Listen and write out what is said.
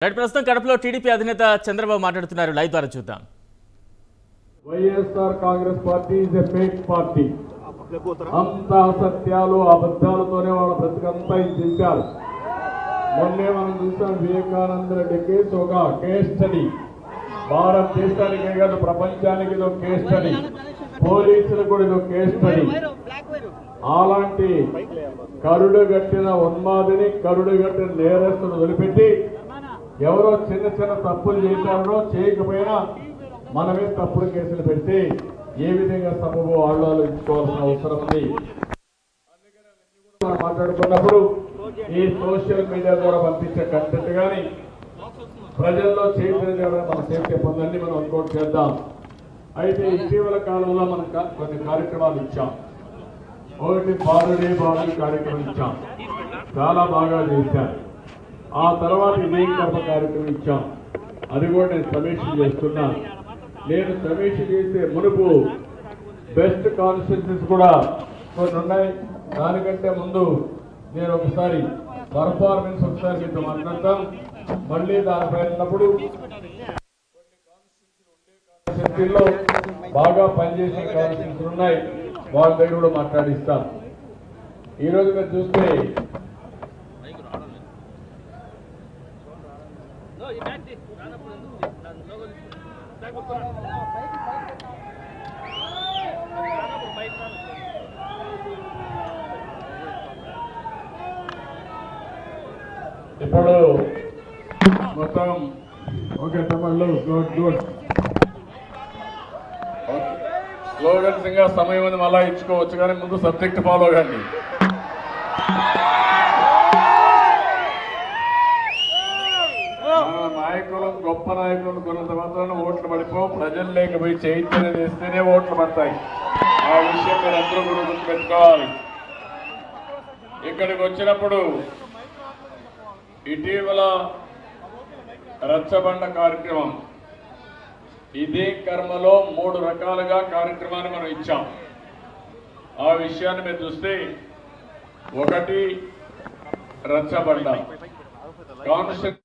ప్రస్తుతం కడపలో టీడీపీ అధినేత చంద్రబాబు మాట్లాడుతున్నారు. లైవ్ ద్వారా చూద్దాం. YSR Congress party is a fake party. అంత అసత్యాలు అబద్ధాలతోనే వాళ్ళ బ్రతికంతా ఇచ్చారు. మొన్నే మనం చూసాం వివేకానంద రెడ్డి కేసు ఒక కేస్ స్టడీ. భారతదేశానికే కాదు ప్రపంచానికి ఇదో కేస్ స్టడీ. పోలీసులకు కూడా ఇదో కేస్ స్టడీ. అలాంటి కరుడుగట్టిన ఉన్మాదిని కరుడుగట్టిన నేరస్తులు వదిలిపెట్టి ఎవరో చిన్న చిన్న తప్పులు చేశారో చేయకపోయినా మనమే తప్పుడు కేసులు పెడితే ఏ విధంగా సబబు వాళ్ళు ఆలోచించుకోవాల్సిన అవసరం ఉంది. అందుకని మనం మాట్లాడుకున్నప్పుడు ఈ సోషల్ మీడియా ద్వారా పంపించే కంటెంట్ కానీ ప్రజల్లో చైతన్యం మనం చేసే పనులన్నీ మనం వర్కౌట్ చేద్దాం. అయితే ఇటీవల కాలంలో మనం కొన్ని కార్యక్రమాలు ఇచ్చాం. ఒకటి బాలుడే బాలు కార్యక్రమం ఇచ్చాం, చాలా బాగా చేశారు. ఆ తర్వాత ఇదే కర్మ కార్యక్రమం ఇచ్చాం, అది కూడా నేను సమీక్ష చేస్తున్నా. నేను సమీక్ష చేసే మునుపు బెస్ట్ కాన్స్టిట్యూన్సీస్ కూడా కొన్ని ఉన్నాయి. దానికంటే ముందు నేను ఒకసారి పర్ఫార్మెన్స్ ఒకసారి మీతో మాట్లాడతాం. మళ్ళీ దానిపై ఉన్నప్పుడు కొన్ని కాన్స్టిట్యూన్సీలో బాగా పనిచేసే కాన్స్టిట్యూన్సీలు ఉన్నాయి, వాళ్ళ దగ్గర కూడా మాట్లాడిస్తాం. ఈరోజు మీరు చూస్తే ఇప్పుడు మొత్తం ఓకే తమిళలో గుడ్ గుడ్ స్లోగన్స్ ఇంకా సమయం ఉంది, మళ్ళా ఇచ్చుకోవచ్చు, కానీ ముందు సబ్జెక్ట్ ఫాలో కండి. నాయకులు గొప్ప నాయకులు కొన్నంత మాత్రాన ఓట్లు పడిపో, ప్రజలు లేకపోయి చైతన్యం చేస్తేనే ఓట్లు పడతాయి. ఆ విషయం మీరు అందరూ కూడా గుర్తుపెట్టుకోవాలి. ఇక్కడికి వచ్చినప్పుడు ఇటీవల రచ్చబండ కార్యక్రమం, ఇదే కర్మలో 3 రకాలుగా కార్యక్రమాన్ని మనం ఇచ్చాం. ఆ విషయాన్ని మీరు చూస్తే, ఒకటి రచ్చబండ కాన్స్టిట్యూషన్